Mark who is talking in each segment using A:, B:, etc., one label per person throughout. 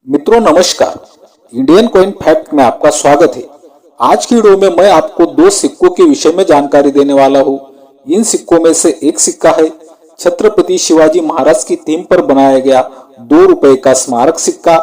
A: मित्रों नमस्कार। Indian coin fact में आपका स्वागत है। आज की वीडियो में मैं आपको दो सिक्कों के विषय में जानकारी देने वाला हूँ। इन सिक्कों में से एक सिक्का है छत्रपति शिवाजी महाराज की थीम पर बनाया गया 2 रुपए का स्मारक सिक्का।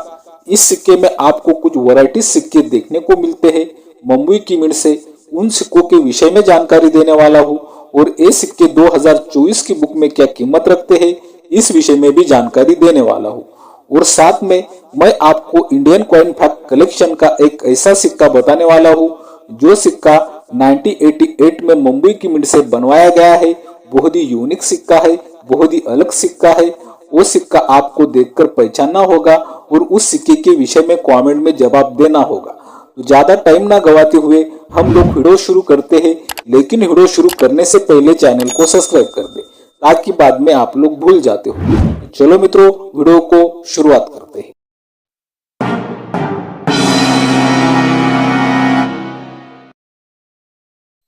A: इस सिक्के में आपको कुछ वैरायटी सिक्के देखने को मिलते हैं। मुंबई की मिंट से उन सिक्कों के विषय में जानकारी देने वाला हूँ और ये सिक्के 2024 की बुक में क्या कीमत रखते हैं इस विषय में भी जानकारी देने वाला हूँ। और साथ में मैं आपको इंडियन कॉइन फैक्ट कलेक्शन का एक ऐसा सिक्का बताने वाला हूँ जो सिक्का 1988 में मुंबई की मिंट से बनवाया गया है। बहुत ही यूनिक सिक्का है, बहुत ही अलग सिक्का है। वो सिक्का आपको देखकर पहचानना होगा और उस सिक्के के विषय में कमेंट में जवाब देना होगा। तो ज्यादा टाइम ना गवाते हुए हम लोग वीडियो शुरू करते हैं, लेकिन वीडियो शुरू करने से पहले चैनल को सब्सक्राइब कर दे ताकि बाद में आप लोग भूल जाते हो। चलो मित्रों वीडियो को शुरुआत करते हैं।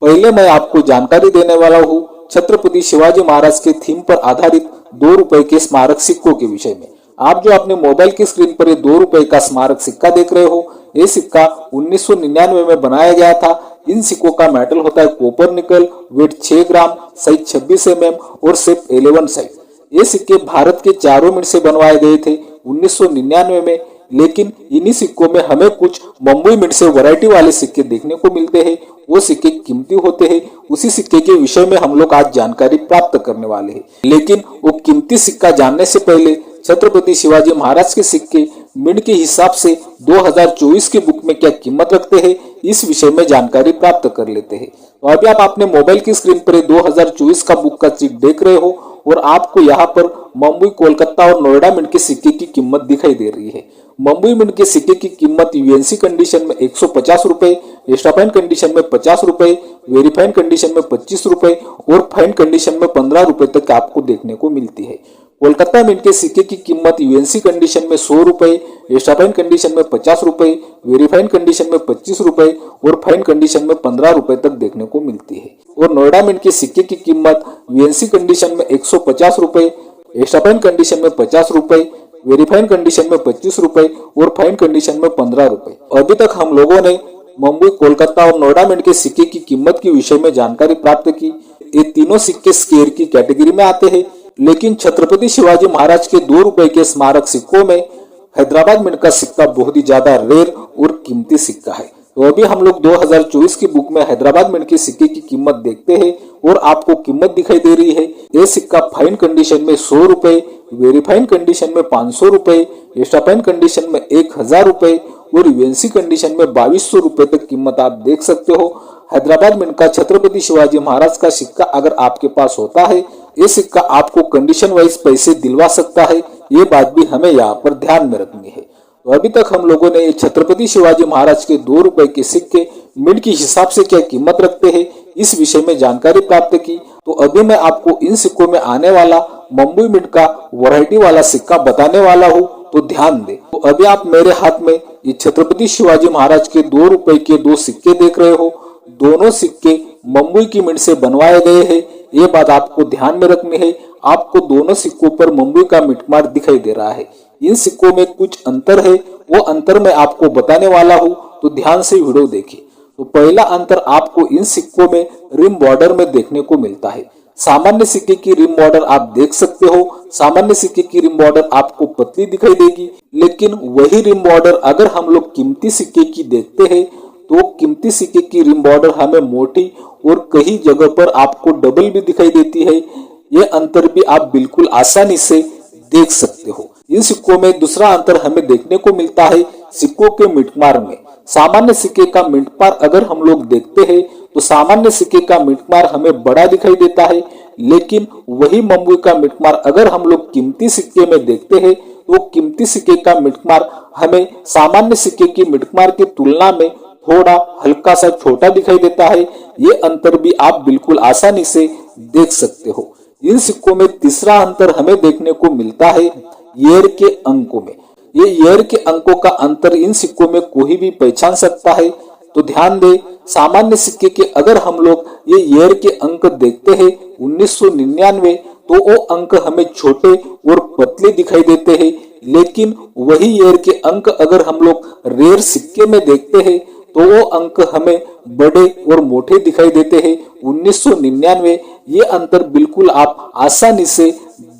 A: पहले मैं आपको जानकारी देने वाला हूँ छत्रपति शिवाजी महाराज के थीम पर आधारित 2 रुपए के स्मारक सिक्कों के विषय में। आप जो अपने मोबाइल की स्क्रीन पर ये 2 रुपए का स्मारक सिक्का देख रहे हो, ये सिक्का 1999 में बनाया गया था। इन सिक्कों का मेटल होता है कॉपर निकल, वेट 6 ग्राम, साइज 26 mm और शेप 11 साइज। ये सिक्के भारत के चारों मिंट से बनवाए गए थे 1999 में, लेकिन इन्हीं सिक्कों में हमें कुछ मुंबई मिंट से वैरायटी वाले सिक्के देखने को मिलते हैं। वो सिक्के कीमती होते हैं। उसी सिक्के के विषय में हम लोग आज जानकारी प्राप्त करने वाले हैं। लेकिन वो कीमती सिक्का जानने से पहले छत्रपति शिवाजी महाराज के सिक्के मिंट के हिसाब से 2024 की बुक में क्या कीमत रखते हैं इस विषय में जानकारी प्राप्त कर लेते हैं। तो अभी आप अपने मोबाइल की स्क्रीन पर 2024 का बुक का चिट देख रहे हो और आपको यहाँ पर मुंबई, कोलकाता और नोएडा मिंट के सिक्के की कीमत दिखाई दे रही है। मुंबई मिंट के सिक्के की कीमत यूएनसी कंडीशन में 150 रुपए, एक्स्ट्रा फाइन कंडीशन में 50 रुपए, वेरीफाइन कंडीशन में 25 रुपए और फाइन कंडीशन में 15 रुपए तक आपको देखने को मिलती है। कोलकाता मिंट के सिक्के की कीमत यूएनसी कंडीशन में 100 रुपए, एक्स्ट्रा फाइन कंडीशन में 50 रुपए, वेरीफाइन कंडीशन में 25 रुपए और फाइन कंडीशन में 15 रुपए तक देखने को मिलती है। और नोएडा मिंट के सिक्के की कीमत यूएनसी कंडीशन में 150 रुपए, एक्स्ट्रा फाइन कंडीशन में 50 रुपए, वेरीफाइन कंडीशन में 25 रुपए और फाइन कंडीशन में 15 रुपए। अभी तक हम लोगों ने मुंबई, कोलकाता और नोएडा मिंट के सिक्के की कीमत के विषय में जानकारी प्राप्त की। ये तीनों सिक्के स्केयर की कैटेगरी में आते हैं, लेकिन छत्रपति शिवाजी महाराज के 2 रुपए के स्मारक सिक्कों में हैदराबाद मिंट का सिक्का बहुत ही ज्यादा रेयर और कीमती सिक्का है। तो अभी हम लोग 2024 की बुक में हैदराबाद मिंट के सिक्के की कीमत देखते हैं और आपको कीमत दिखाई दे रही है। ये सिक्का फाइन कंडीशन में 100 रुपए, वेरीफाइन कंडीशन में 500 रुपए, एक्स्ट्रा फाइन कंडीशन में 1000 रुपए और यूएनसी कंडीशन में 2200 रुपए तक कीमत आप देख सकते हो। हैदराबाद मिंट का छत्रपति शिवाजी महाराज का सिक्का अगर आपके पास होता है, ये सिक्का आपको कंडीशन वाइज पैसे दिलवा सकता है। ये बात भी हमें यहाँ पर ध्यान में रखनी है। तो अभी तक हम लोगों ने छत्रपति शिवाजी महाराज के 2 रुपए के सिक्के मिंट के हिसाब से क्या कीमत रखते हैं इस विषय में जानकारी प्राप्त की। तो अभी मैं आपको इन सिक्कों में आने वाला मुंबई मिंट का वैरायटी वाला सिक्का बताने वाला हूँ, तो ध्यान दे। तो अभी आप मेरे हाथ में ये छत्रपति शिवाजी महाराज के 2 रुपए के 2 सिक्के देख रहे हो। दोनों सिक्के मुंबई की मिंट से बनवाए गए हैं। ये बात आपको ध्यान में रखनी है। आपको दोनों सिक्कों पर मुंबई का मिंट मार्क दिखाई दे रहा है। इन सिक्कों में कुछ अंतर है, वो अंतर मैं आपको बताने वाला हूँ, तो ध्यान से वीडियो देखिए। तो पहला अंतर आपको इन सिक्कों में रिम बॉर्डर में देखने को मिलता है। सामान्य सिक्के की रिम बॉर्डर आप देख सकते हो, सामान्य सिक्के की रिम बॉर्डर आपको पतली दिखाई देगी, लेकिन वही रिम बॉर्डर अगर हम लोग कीमती सिक्के की देखते हैं तो कीमती सिक्के की रिम बॉर्डर हमें मोटी और कई जगह पर आपको डबल भी दिखाई देती है। ये अंतर भी आप बिल्कुल आसानी से देख सकते हो। इन सिक्कों में दूसरा अंतर हमें देखने को मिलता है सिक्कों के मिंटमार्क में। सामान्य सिक्के का मिंटमार्क अगर हम लोग देखते हैं तो सामान्य सिक्के का मिंटमार्क हमें बड़ा दिखाई देता है, लेकिन वही मुंबई का मिंटमार्क अगर हम लोग कीमती सिक्के में देखते हैं तो कीमती सिक्के का मिंटमार्क हमें सामान्य सिक्के की मिंटमार्क की तुलना में थोड़ा हल्का सा छोटा दिखाई देता है। ये अंतर भी आप बिल्कुल आसानी से देख सकते हो। इन सिक्कों में तीसरा अंतर हमें देखने को मिलता है ईयर के अंकों में। ये ईयर के अंकों का अंतर इन सिक्कों में कोई भी पहचान सकता है। तो ध्यान दे, सामान्य सिक्के के अगर हम लोग ये ईयर के अंक देखते हैं 1999, तो वो अंक हमें छोटे और पतले दिखाई देते हैं, लेकिन वही ईयर के अंक अगर हम लोग रेयर सिक्के में देखते हैं तो वो अंक हमें बड़े और मोटे दिखाई देते हैं। 1999 ये अंतर बिल्कुल आप आसानी से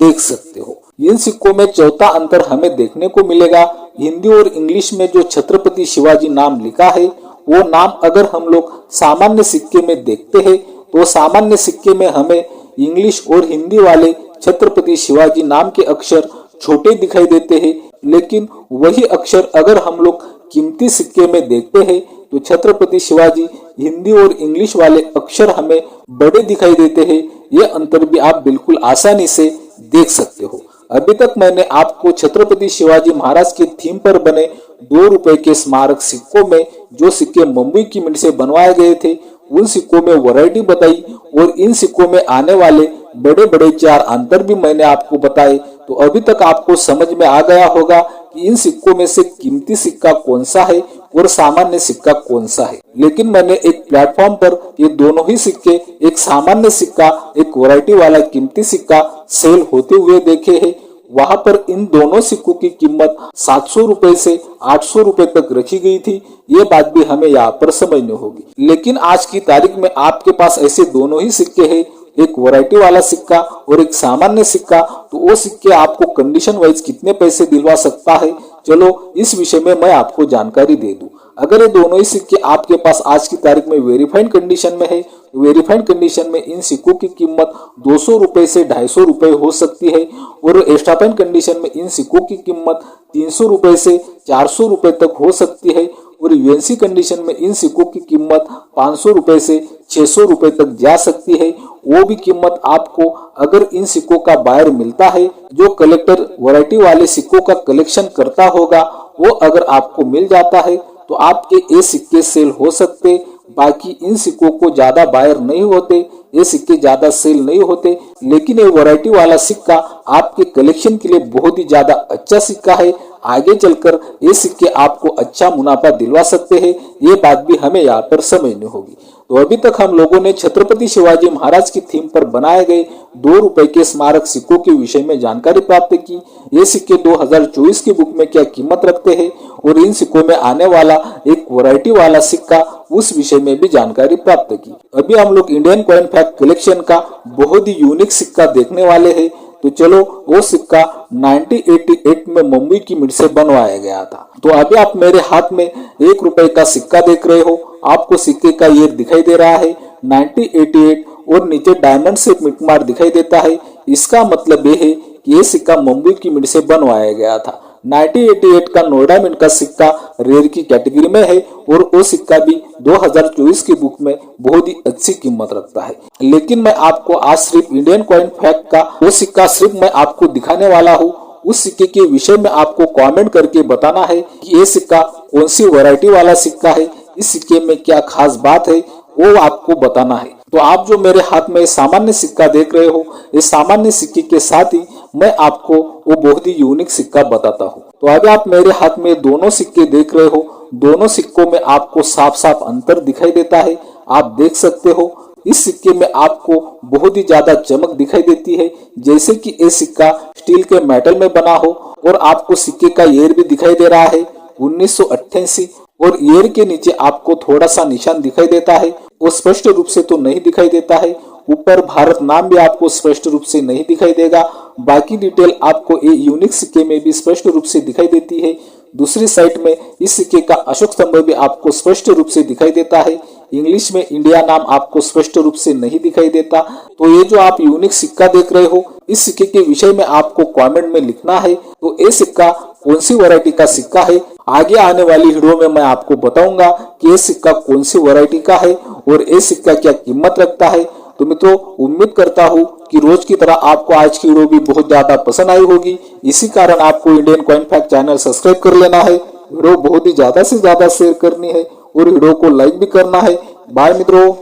A: देख सकते हो। इन सिक्कों में चौथा अंतर हमें देखने को मिलेगा। हिंदी और इंग्लिश में जो छत्रपति शिवाजी नाम लिखा है वो नाम अगर हम लोग सामान्य सिक्के में देखते हैं तो सामान्य सिक्के में हमें इंग्लिश और हिंदी वाले छत्रपति शिवाजी नाम के अक्षर छोटे दिखाई देते हैं, लेकिन वही अक्षर अगर हम लोग कीमती सिक्के में देखते हैं तो छत्रपति शिवाजी हिंदी और इंग्लिश वाले अक्षर हमें बड़े दिखाई देते हैं। ये अंतर भी आप बिल्कुल आसानी से देख सकते हो। अभी तक मैंने आपको छत्रपति शिवाजी महाराज के थीम पर बने 2 रुपए के स्मारक सिक्कों में जो सिक्के मुंबई की मिंट से बनवाए गए थे उन सिक्कों में वैरायटी बताई और इन सिक्कों में आने वाले बड़े बड़े 4 अंतर भी मैंने आपको बताए। तो अभी तक आपको समझ में आ गया होगा कि इन सिक्कों में से कीमती सिक्का कौन सा है और सामान्य सिक्का कौन सा है। लेकिन मैंने एक प्लेटफॉर्म पर ये दोनों ही सिक्के, एक सामान्य सिक्का, एक वैरायटी वाला कीमती सिक्का सेल होते हुए देखे हैं। वहां पर इन दोनों सिक्कों की कीमत 700 रुपए से 800 रुपए तक रखी गई थी। ये बात भी हमें यहाँ पर समझनी होगी। लेकिन आज की तारीख में आपके पास ऐसे दोनों ही सिक्के हैं, एक वैरायटी वाला सिक्का और एक सामान्य सिक्का। तो वो सिक्के आपको कंडीशन वाइज कितने पैसे दिलवा सकता है, चलो इस विषय में मैं आपको जानकारी दे दूं। अगर ये दोनों ही सिक्के आपके पास आज की तारीख में वेरीफाइड कंडीशन में है, वेरीफाइड कंडीशन में इन सिक्कों की कीमत 200 रुपए से 250 रुपए हो सकती है और एक्स्ट्रा फाइन कंडीशन में इन सिक्कों की कीमत 300 रुपए से 400 रुपए तक हो सकती है और यूएनसी कंडीशन में इन सिक्कों की कीमत 500 रुपए से 600 रुपए तक जा सकती है। वो भी कीमत आपको अगर इन सिक्कों का बायर मिलता है जो कलेक्टर वैरायटी वाले सिक्कों का कलेक्शन करता होगा, वो अगर आपको मिल जाता है तो आपके ये सिक्के सेल हो सकते। बाकी इन सिक्कों को ज्यादा बायर नहीं होते, ये सिक्के ज्यादा सेल नहीं होते, लेकिन ये वैरायटी वाला सिक्का आपके कलेक्शन के लिए बहुत ही ज्यादा अच्छा सिक्का है। आगे चलकर ये सिक्के आपको अच्छा मुनाफा दिलवा सकते हैं, ये बात भी हमें यहाँ पर समझनी होगी। तो अभी तक हम लोगों ने छत्रपति शिवाजी महाराज की थीम पर बनाए गए 2 रुपए के स्मारक सिक्कों के विषय में जानकारी प्राप्त की। ये सिक्के 2024 की बुक में क्या कीमत रखते हैं और इन सिक्कों में आने वाला एक वैरायटी वाला सिक्का, उस विषय में भी जानकारी प्राप्त की। अभी हम लोग इंडियन कॉइन फैक्ट कलेक्शन का बहुत ही यूनिक सिक्का देखने वाले हैं। तो चलो वो सिक्का 1988 में मुंबई की मिंट से बनवाया गया था। तो अभी आप मेरे हाथ में 1 रुपए का सिक्का देख रहे हो। आपको सिक्के का ईयर दिखाई दे रहा है 1988 और नीचे डायमंड से मिंट मार्क दिखाई देता है। इसका मतलब ये है कि ये सिक्का मुंबई की मिंट से बनवाया गया था। 1988 का नोएडा मिंट का सिक्का रेयर की कैटेगरी में है और वो सिक्का भी 2024 की बुक में बहुत ही अच्छी कीमत रखता है। लेकिन मैं आपको आज सिर्फ इंडियन कॉइन फैक्ट का वो सिक्का सिर्फ मैं आपको दिखाने वाला हूँ। उस सिक्के के विषय में आपको कमेंट करके बताना है कि ये सिक्का कौन सी वैरायटी वाला सिक्का है, इस सिक्के में क्या खास बात है, वो आपको बताना है। तो आप जो मेरे हाथ में सामान्य सिक्का देख रहे हो, इस सामान्य सिक्के के साथ ही मैं आपको वो बहुत ही यूनिक सिक्का बताता हूँ। तो अभी आप मेरे हाथ में दोनों सिक्के देख रहे हो। दोनों सिक्कों में आपको साफ साफ अंतर दिखाई देता है। आप देख सकते हो इस सिक्के में आपको बहुत ही ज्यादा चमक दिखाई देती है, जैसे कि ये सिक्का स्टील के मेटल में बना हो। और आपको सिक्के का ईयर भी दिखाई दे रहा है 1988 और ईयर के नीचे आपको थोड़ा सा निशान दिखाई देता है। वो स्पष्ट रूप से तो नहीं दिखाई देता है। ऊपर भारत नाम भी आपको स्पष्ट रूप से नहीं दिखाई देगा। बाकी डिटेल आपको ये यूनिक सिक्के में भी स्पष्ट रूप से दिखाई देती है। दूसरी साइड में इस सिक्के का अशोक स्तंभ भी आपको स्पष्ट रूप से दिखाई देता है। इंग्लिश में इंडिया नाम आपको स्पष्ट रूप से नहीं दिखाई देता। तो ये जो आप यूनिक सिक्का देख रहे हो, इस सिक्के के विषय में आपको कमेंट में लिखना है। तो ये सिक्का कौन सी वैरायटी का सिक्का है, आगे आने वाली वीडियो में मैं आपको बताऊंगा कि ये सिक्का कौन सी वैरायटी का है और ये सिक्का क्या कीमत रखता है। तो मित्रों, उम्मीद करता हूँ कि रोज की तरह आपको आज की वीडियो भी बहुत ज्यादा पसंद आई होगी। इसी कारण आपको Indian coin fact channel subscribe कर लेना है, वीडियो बहुत ही ज्यादा से ज्यादा शेयर करनी है और वीडियो को लाइक भी करना है। बाय मित्रों।